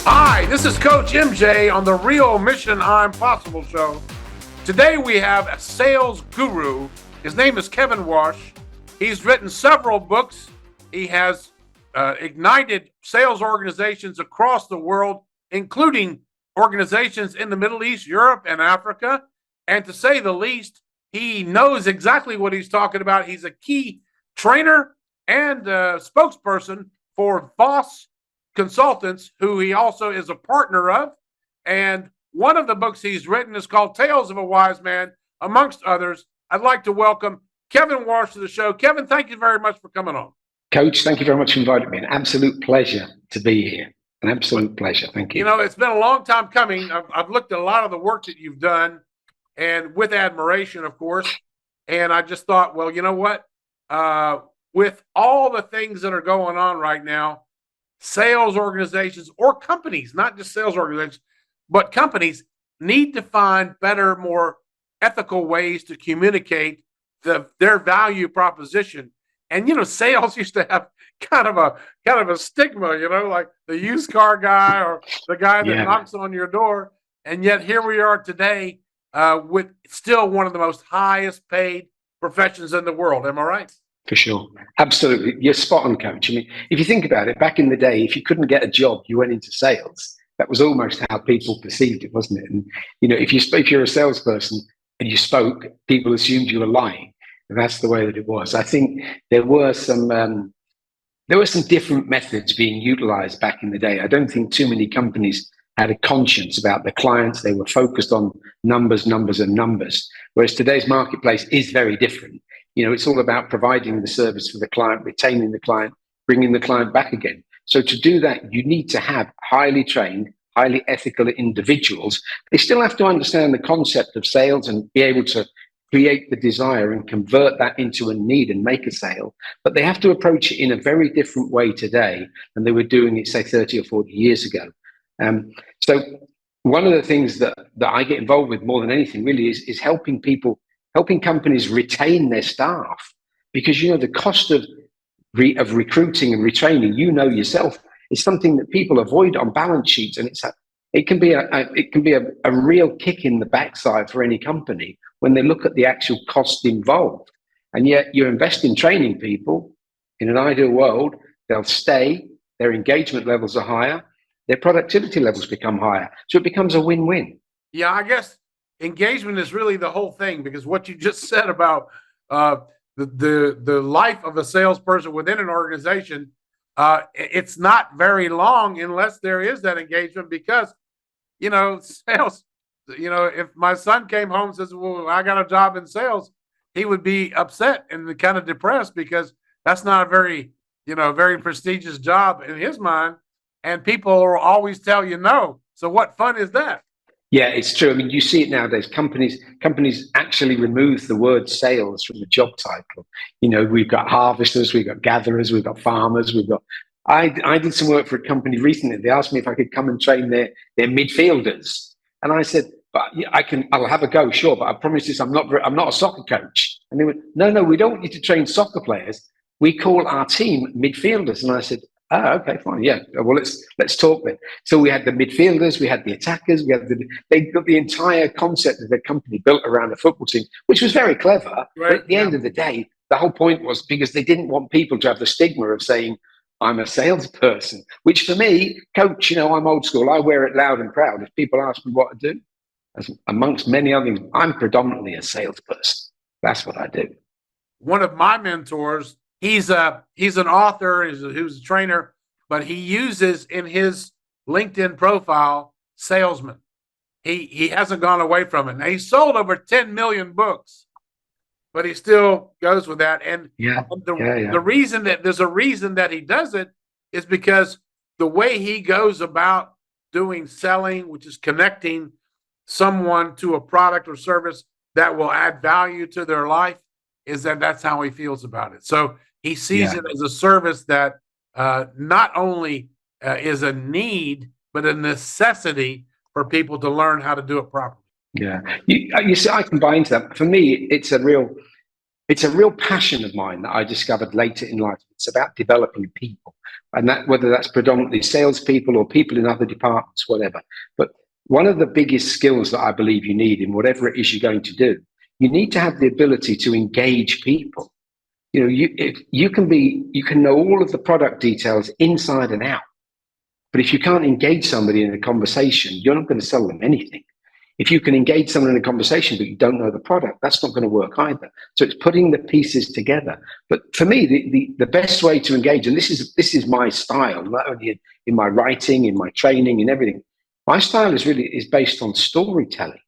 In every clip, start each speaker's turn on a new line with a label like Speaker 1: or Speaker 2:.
Speaker 1: Hi, this is Coach MJ on the Real Mission I'm Possible show. Today we have a sales guru. His name is Kevin Walsh. He's written several books. He has ignited sales organizations across the world, including organizations in the Middle East, Europe, and Africa. And to say the least, he knows exactly what he's talking about. He's a key trainer and spokesperson for VOS Consultants, who he also is a partner of. And one of the books he's written is called Tales of a Wise Man, amongst others. I'd like to welcome Kevin Walsh to the show. Kevin, thank you very much for coming on.
Speaker 2: Coach, thank you very much for inviting me. An absolute pleasure to be here. An absolute pleasure. Thank you.
Speaker 1: You know, it's been a long time coming. I've looked at a lot of the work that you've done, and with admiration, of course. And I just thought, well, you know what? With all the things that are going on right now, sales organizations or companies, not just sales organizations, but companies need to find better, more ethical ways to communicate their value proposition. And, you know, sales used to have kind of a stigma, you know, like the used car guy or the guy that knocks on your door. And yet here we are today with still one of the most highest paid professions in the world. Am I right?
Speaker 2: For sure. Absolutely. You're spot on, Coach. I mean, if you think about it, back in the day, if you couldn't get a job, you went into sales. That was almost how people perceived it, wasn't it? And, you know, if you're a salesperson and you spoke, people assumed you were lying. And that's the way that it was. I think there were some different methods being utilized back in the day. I don't think too many companies had a conscience about the clients. They were focused on numbers, numbers, and numbers. Whereas today's marketplace is very different. You know, it's all about providing the service for the client, retaining the client, bringing the client back again. So to do that, you need to have highly trained, highly ethical individuals. They still have to understand the concept of sales and be able to create the desire and convert that into a need and make a sale. But they have to approach it in a very different way today than they were doing it, say, 30 or 40 years ago. So one of the things that I get involved with more than anything really is helping companies retain their staff, because, you know, the cost of recruiting and retraining, you know yourself, is something that people avoid on balance sheets, and it can be a real kick in the backside for any company when they look at the actual cost involved. And yet you invest in training people. In an ideal world, they'll stay, their engagement levels are higher, their productivity levels become higher, so it becomes a win-win.
Speaker 1: Yeah, I guess engagement is really the whole thing, because what you just said about the life of a salesperson within an organization, it's not very long unless there is that engagement. Because, you know, sales, you know, if my son came home and says, well, I got a job in sales, he would be upset and kind of depressed, because that's not a very prestigious job in his mind. And people will always tell you no. So what fun is that?
Speaker 2: Yeah, it's true. I mean, you see it nowadays. Companies actually remove the word sales from the job title. You know, we've got harvesters, we've got gatherers, we've got farmers, we've got. I did some work for a company recently. They asked me if I could come and train their midfielders, and I said, "But I'll have a go, sure. But I promise this, I'm not a soccer coach." And they went, "No, we don't want you to train soccer players. We call our team midfielders." And I said, "Ah, okay, fine, yeah. Well, let's talk then." So we had the midfielders, we had the attackers, they got the entire concept of their company built around a football team, which was very clever. Right. But at the end of the day, the whole point was because they didn't want people to have the stigma of saying, "I'm a salesperson," which for me, Coach, you know, I'm old school. I wear it loud and proud. If people ask me what to do, as amongst many other things, I'm predominantly a salesperson. That's what I do.
Speaker 1: One of my mentors, he's an author, who's a trainer, but he uses in his LinkedIn profile salesman. He hasn't gone away from it. Now, he's sold over 10 million books, but he still goes with that. And the reason that he does it is because the way he goes about doing selling, which is connecting someone to a product or service that will add value to their life, is that's how he feels about it. So he sees it as a service that not only is a need, but a necessity for people to learn how to do it properly.
Speaker 2: Yeah, you see, I can buy into that. For me, it's a real it's a real passion of mine that I discovered later in life. It's about developing people, and that whether that's predominantly salespeople or people in other departments, whatever. But one of the biggest skills that I believe you need in whatever it is you're going to do, you need to have the ability to engage people. You know, you can know all of the product details inside and out, but if you can't engage somebody in a conversation, you're not going to sell them anything. If you can engage someone in a conversation but you don't know the product, that's not going to work either. So it's putting the pieces together. But for me, the best way to engage, and this is my style, not only in my writing, in my training, in everything. My style is based on storytelling.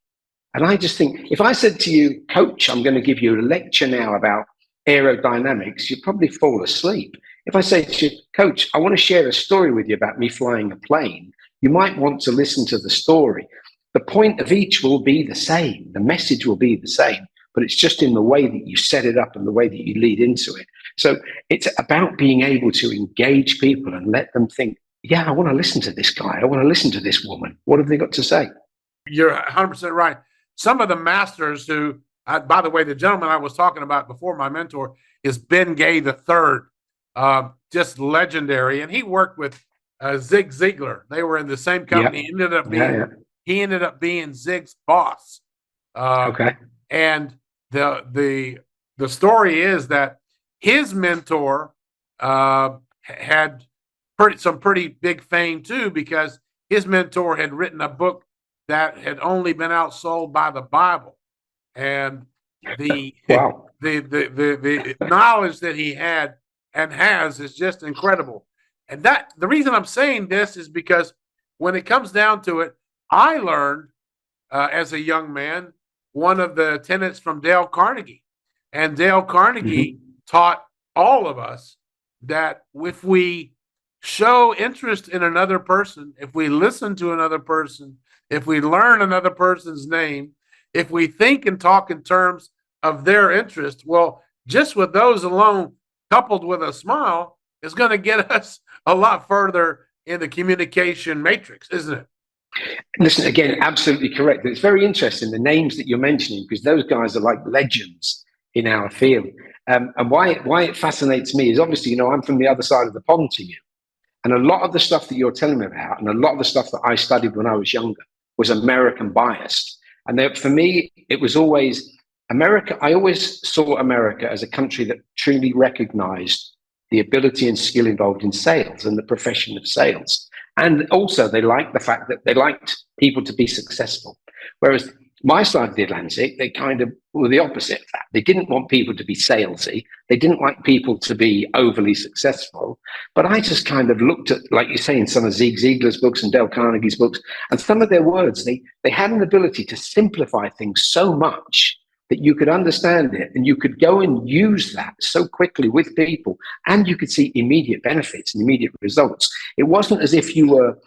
Speaker 2: And I just think, if I said to you, Coach, I'm going to give you a lecture now about aerodynamics, you'd probably fall asleep. If I say to you, Coach, I want to share a story with you about me flying a plane, you might want to listen to the story. The point of each will be the same. The message will be the same, but it's just in the way that you set it up and the way that you lead into it. So it's about being able to engage people and let them think, yeah, I want to listen to this guy. I want to listen to this woman. What have they got to say?
Speaker 1: You're 100% right. Some of the masters who, by the way, the gentleman I was talking about before, my mentor, is Ben Gay III, just legendary. And he worked with Zig Ziglar. They were in the same company.
Speaker 2: Yeah.
Speaker 1: He ended up being Zig's boss.
Speaker 2: Okay.
Speaker 1: And the story is that his mentor had some pretty big fame too, because his mentor had written a book that had only been outsold by the Bible, and the
Speaker 2: wow.
Speaker 1: the knowledge that he had and has is just incredible. And that the reason I'm saying this is because when it comes down to it, I learned as a young man one of the tenets from Dale Carnegie, and Dale Carnegie taught all of us that if we show interest in another person, if we listen to another person, if we learn another person's name, if we think and talk in terms of their interest, well, just with those alone, coupled with a smile, is going to get us a lot further in the communication matrix, isn't it?
Speaker 2: Listen, again, absolutely correct. It's very interesting, the names that you're mentioning, because those guys are like legends in our field. And why it fascinates me is, obviously, you know, I'm from the other side of the pond to you. And a lot of the stuff that you're telling me about, and a lot of the stuff that I studied when I was younger, was American biased. And for me, it was always America. I always saw America as a country that truly recognized the ability and skill involved in sales and the profession of sales. And also, they liked the fact that they liked people to be successful. Whereas my side of the Atlantic, they kind of were the opposite of that. They didn't want people to be salesy. They didn't like people to be overly successful. But I just kind of looked at, like you say, in some of Zig Ziglar's books and Dale Carnegie's books, and some of their words, they had an ability to simplify things so much that you could understand it, and you could go and use that so quickly with people, and you could see immediate benefits and immediate results. It wasn't as if you were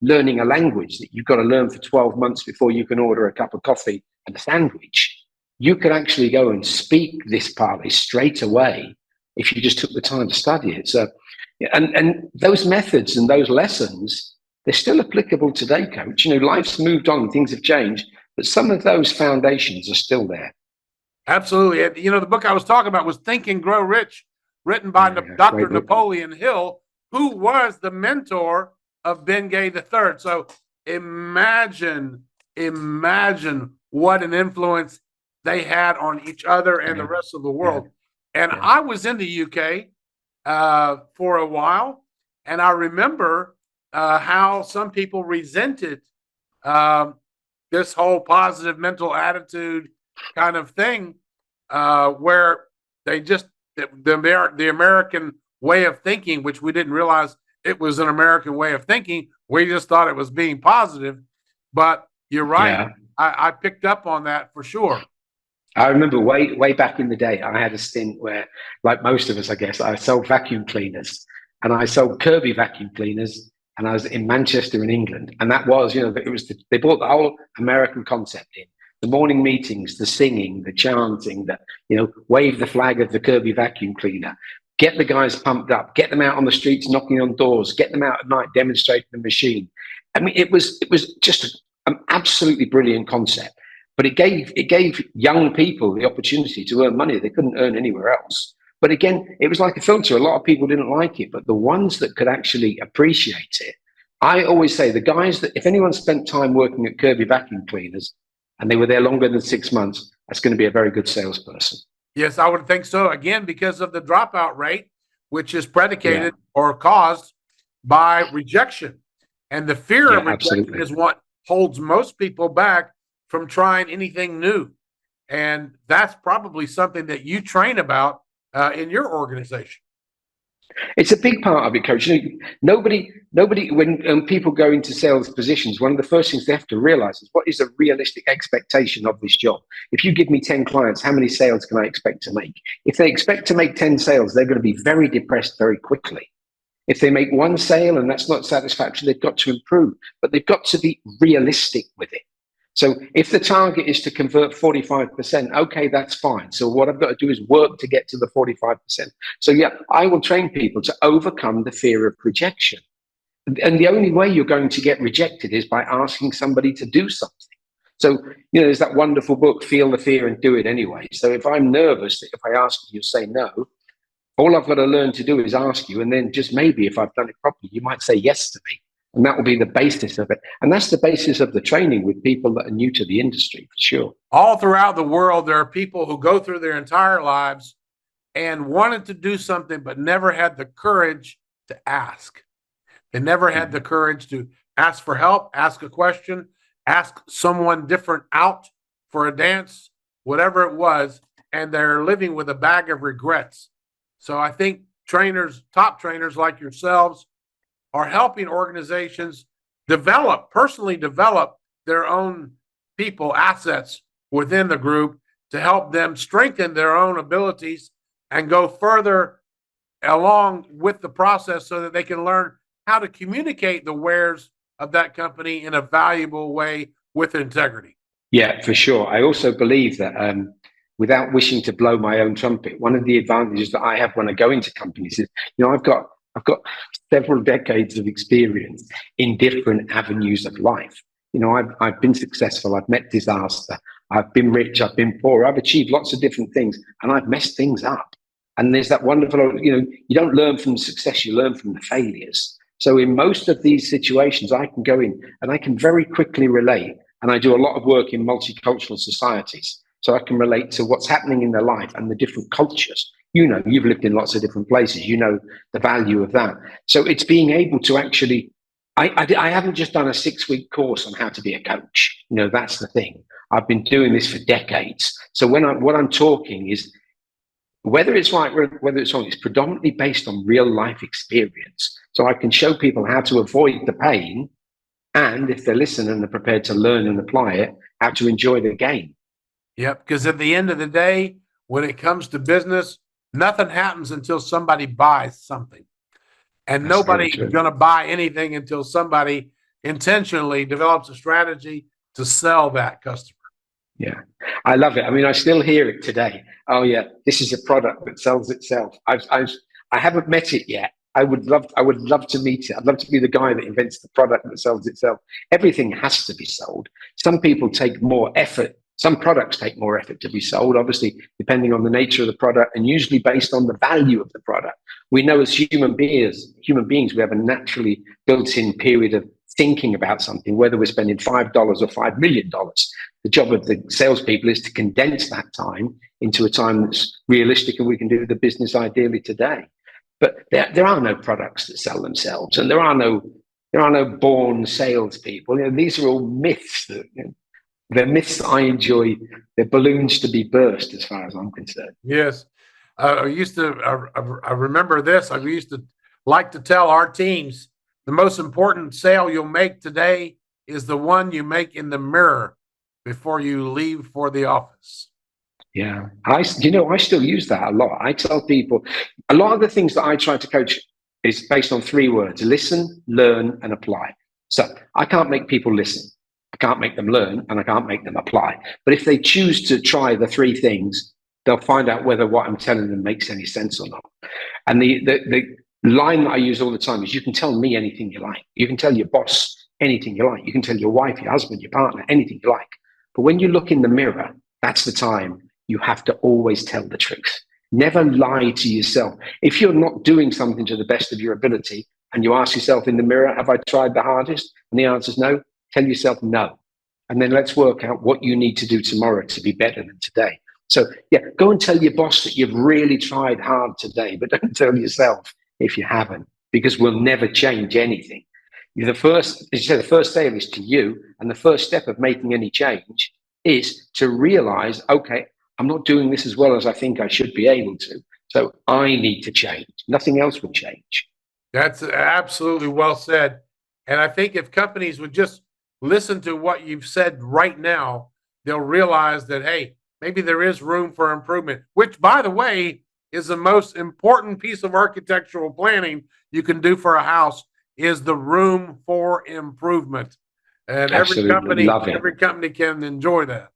Speaker 2: learning a language that you've got to learn for 12 months before you can order a cup of coffee and a sandwich. You could actually go and speak this parley straight away if you just took the time to study it. So, and those methods and those lessons, they're still applicable today, Coach. You know, life's moved on, things have changed, but some of those foundations are still there.
Speaker 1: Absolutely. You know, the book I was talking about was Think and Grow Rich, written by Dr. Napoleon Hill, who was the mentor of Ben Gay III. So imagine what an influence they had on each other and the rest of the world. And I was in the UK for a while, and I remember how some people resented this whole positive mental attitude kind of thing, where they just the American way of thinking, which we didn't realize it was an American way of thinking. We just thought it was being positive. But you're right. Yeah. I picked up on that for sure.
Speaker 2: I remember way back in the day, I had a stint where, like most of us, I guess, I sold vacuum cleaners, and I sold Kirby vacuum cleaners, and I was in Manchester in England. And that was, you know, they brought the whole American concept in. The morning meetings, the singing, the chanting, the, you know, wave the flag of the Kirby vacuum cleaner, get the guys pumped up, get them out on the streets, knocking on doors, get them out at night, demonstrating the machine. I mean, it was just an absolutely brilliant concept. but it gave young people the opportunity to earn money they couldn't earn anywhere else. But again, it was like a filter. A lot of people didn't like it, but the ones that could actually appreciate it, I always say the guys that, if anyone spent time working at Kirby vacuum cleaners and they were there longer than 6 months, that's going to be a very good salesperson.
Speaker 1: Yes, I would think so. Again, because of the dropout rate, which is predicated
Speaker 2: Yeah.
Speaker 1: or caused by rejection. And the fear
Speaker 2: Yeah,
Speaker 1: of rejection
Speaker 2: absolutely.
Speaker 1: is what holds most people back from trying anything new. And that's probably something that you train about in your organization.
Speaker 2: It's a big part of it, coach. Nobody, when people go into sales positions, one of the first things they have to realize is what is a realistic expectation of this job. If you give me 10 clients, how many sales can I expect to make? If they expect to make 10 sales, they're going to be very depressed very quickly. If they make one sale and that's not satisfactory, they've got to improve, but they've got to be realistic with it. So if the target is to convert 45%, okay, that's fine. So what I've got to do is work to get to the 45%. So yeah, I will train people to overcome the fear of rejection. And the only way you're going to get rejected is by asking somebody to do something. So, there's that wonderful book, Feel the Fear and Do It Anyway. So if I'm nervous, if I ask you to say no, all I've got to learn to do is ask you. And then just maybe if I've done it properly, you might say yes to me. And that will be the basis of it. And that's the basis of the training with people that are new to the industry, for sure.
Speaker 1: All throughout the world, there are people who go through their entire lives and wanted to do something, but never had the courage to ask. They never had the courage to ask for help, ask a question, ask someone different out for a dance, whatever it was. And they're living with a bag of regrets. So I think trainers, top trainers like yourselves, are helping organizations personally develop their own people, assets within the group to help them strengthen their own abilities and go further along with the process so that they can learn how to communicate the wares of that company in a valuable way with integrity.
Speaker 2: Yeah, for sure. I also believe that without wishing to blow my own trumpet, one of the advantages that I have when I go into companies is, I've got several decades of experience in different avenues of life. I've been successful, I've met disaster, I've been rich, I've been poor, I've achieved lots of different things, and I've messed things up. And there's that wonderful, you don't learn from success, you learn from the failures. So in most of these situations, I can go in and I can very quickly relate. And I do a lot of work in multicultural societies. So I can relate to what's happening in their life and the different cultures. You've lived in lots of different places. The value of that. So it's being able to actually, I haven't just done a 6-week course on how to be a coach. That's the thing. I've been doing this for decades. So what I'm talking is, whether it's right, whether it's wrong, it's predominantly based on real life experience. So I can show people how to avoid the pain, and if they listen and they're prepared to learn and apply it, how to enjoy the game.
Speaker 1: Yep, because at the end of the day, when it comes to business, nothing happens until somebody buys something. And
Speaker 2: That's
Speaker 1: nobody's going to buy anything until somebody intentionally develops a strategy to sell that customer.
Speaker 2: Yeah, I love it. I mean, I still hear it today. Oh yeah, this is a product that sells itself. I haven't met it yet. I would love to meet it. I'd love to be the guy that invents the product that sells itself. Everything has to be sold. Some people take more effort. Some products take more effort to be sold, obviously, depending on the nature of the product and usually based on the value of the product. We know as human beings, we have a naturally built-in period of thinking about something, whether we're spending $5 or $5 million. The job of the salespeople is to condense that time into a time that's realistic and we can do the business ideally today. But there are no products that sell themselves, and there are no born salespeople. These are all myths. They're myths that I enjoy. They're balloons to be burst, as far as I'm concerned.
Speaker 1: Yes, I remember this. I used to like to tell our teams, the most important sale you'll make today is the one you make in the mirror before you leave for the office.
Speaker 2: Yeah, I still use that a lot. I tell people a lot of the things that I try to coach is based on 3 words: listen, learn, and apply. So I can't make people listen, I can't make them learn, and I can't make them apply. But if they choose to try the 3 things, they'll find out whether what I'm telling them makes any sense or not. And the line that I use all the time is, you can tell me anything you like. You can tell your boss anything you like. You can tell your wife, your husband, your partner anything you like. But when you look in the mirror, that's the time you have to always tell the truth. Never lie to yourself. If you're not doing something to the best of your ability and you ask yourself in the mirror, have I tried the hardest? And the answer is no, tell yourself no. And then let's work out what you need to do tomorrow to be better than today. So yeah, go and tell your boss that you've really tried hard today, but don't tell yourself if you haven't, because we'll never change anything. The first, as you say, the first sale is to you, and the first step of making any change is to realize, okay, I'm not doing this as well as I think I should be able to. So I need to change. Nothing else will change.
Speaker 1: That's absolutely well said. And I think if companies would just listen to what you've said right now, they'll realize that, hey, maybe there is room for improvement, which, by the way, is the most important piece of architectural planning you can do for a house, is the room for improvement. And
Speaker 2: Absolutely.
Speaker 1: every company can enjoy that.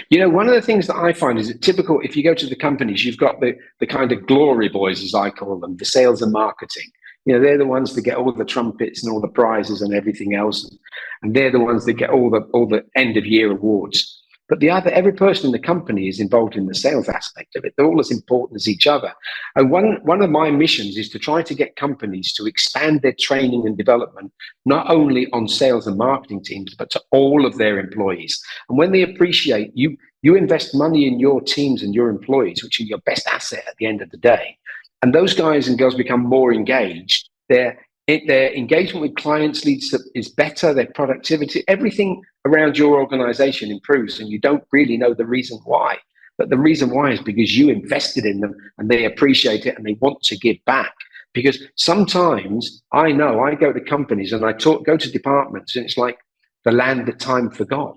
Speaker 2: You know, one of the things that I find is that typical, if you go to the companies, you've got the kind of glory boys, as I call them, the sales and marketing. You know, they're the ones that get all the trumpets and all the prizes and everything else. And they're the ones that get all the end of year awards. But every person in the company is involved in the sales aspect of it. They're all as important as each other. And one of my missions is to try to get companies to expand their training and development, not only on sales and marketing teams, but to all of their employees. And when they appreciate you invest money in your teams and your employees, which are your best asset at the end of the day. And those guys and girls become more engaged. Their engagement with clients is better, their productivity, everything around your organization improves, and you don't really know the reason why. But the reason why is because you invested in them and they appreciate it and they want to give back. Because sometimes I know I go to companies and go to departments and it's like the land that time forgot.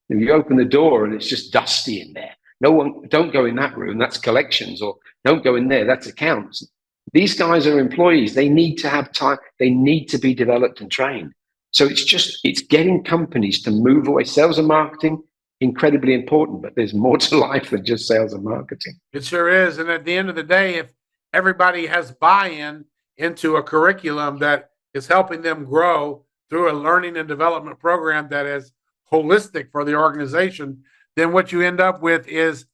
Speaker 2: And you open the door and it's just dusty in there. Don't go in that room, that's collections, or don't go in there, that's accounts. These guys are employees. They need to have time. They need to be developed and trained. So it's getting companies to move away. Sales and marketing, incredibly important, but there's more to life than just sales and marketing.
Speaker 1: It sure is. And at the end of the day, if everybody has buy-in into a curriculum that is helping them grow through a learning and development program that is holistic for the organization, then what you end up with is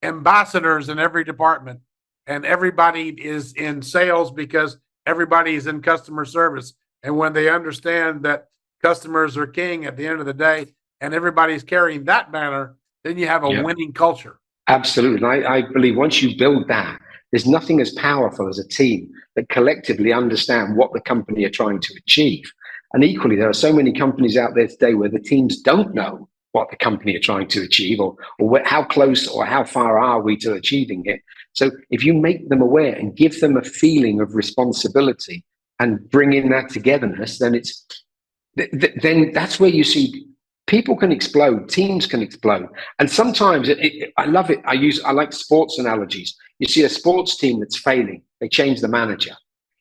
Speaker 1: ambassadors in every department. And everybody is in sales because everybody is in customer service. And when they understand that customers are king at the end of the day and everybody's carrying that banner, then you have a winning culture.
Speaker 2: Absolutely. And I believe once you build that, there's nothing as powerful as a team that collectively understand what the company are trying to achieve. And equally, there are so many companies out there today where the teams don't know what the company are trying to achieve, or how close or how far are we to achieving it. So if you make them aware and give them a feeling of responsibility and bring in that togetherness, then then that's where you see people can explode, teams can explode. And sometimes I love it. I like sports analogies. You see a sports team that's failing, they change the manager.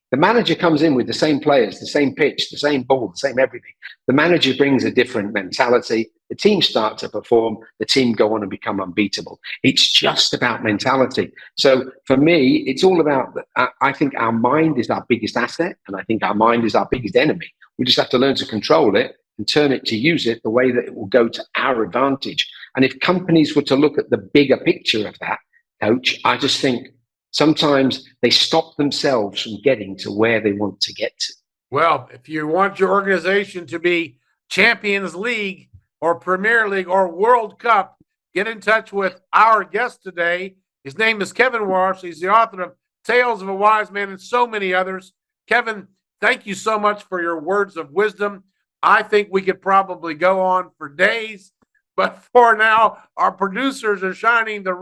Speaker 2: The manager comes in with the same players, the same pitch, the same ball, the same everything. The manager brings a different mentality. The team start to perform. The team go on and become unbeatable. It's just about mentality. So for me, it's all about, I think our mind is our biggest asset, and I think our mind is our biggest enemy. We just have to learn to control it and turn it to use it the way that it will go to our advantage. And if companies were to look at the bigger picture of that, Coach, I just think sometimes they stop themselves from getting to where they want to get to.
Speaker 1: Well, if you want your organization to be Champions League or Premier League or World Cup, get in touch with our guest today. His name is Kevin Walsh. He's the author of Tales of a Wise Man and so many others. Kevin, thank you so much for your words of wisdom. I think we could probably go on for days, but for now, our producers are shining the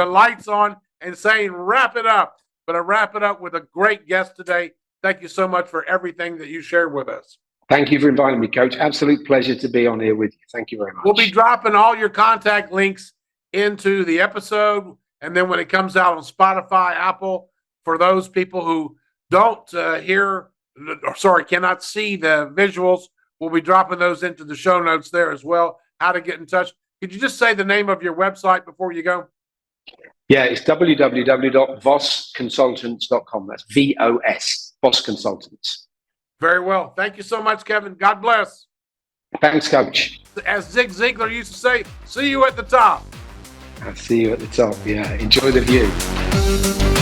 Speaker 1: lights on and saying, wrap it up. But I wrap it up with a great guest today. Thank you so much for everything that you shared with us.
Speaker 2: Thank you for inviting me, Coach. Absolute pleasure to be on here with you. Thank you very much.
Speaker 1: We'll be dropping all your contact links into the episode. And then when it comes out on Spotify, Apple, for those people who don't cannot see the visuals, we'll be dropping those into the show notes there as well. How to get in touch. Could you just say the name of your website before you go?
Speaker 2: Yeah, it's www.vosconsultants.com. That's VOS, VOS Consultants.
Speaker 1: Very well. Thank you so much, Kevin. God bless.
Speaker 2: Thanks, Coach.
Speaker 1: As Zig Ziglar used to say, see you at the top.
Speaker 2: I'll see you at the top. Yeah, enjoy the view.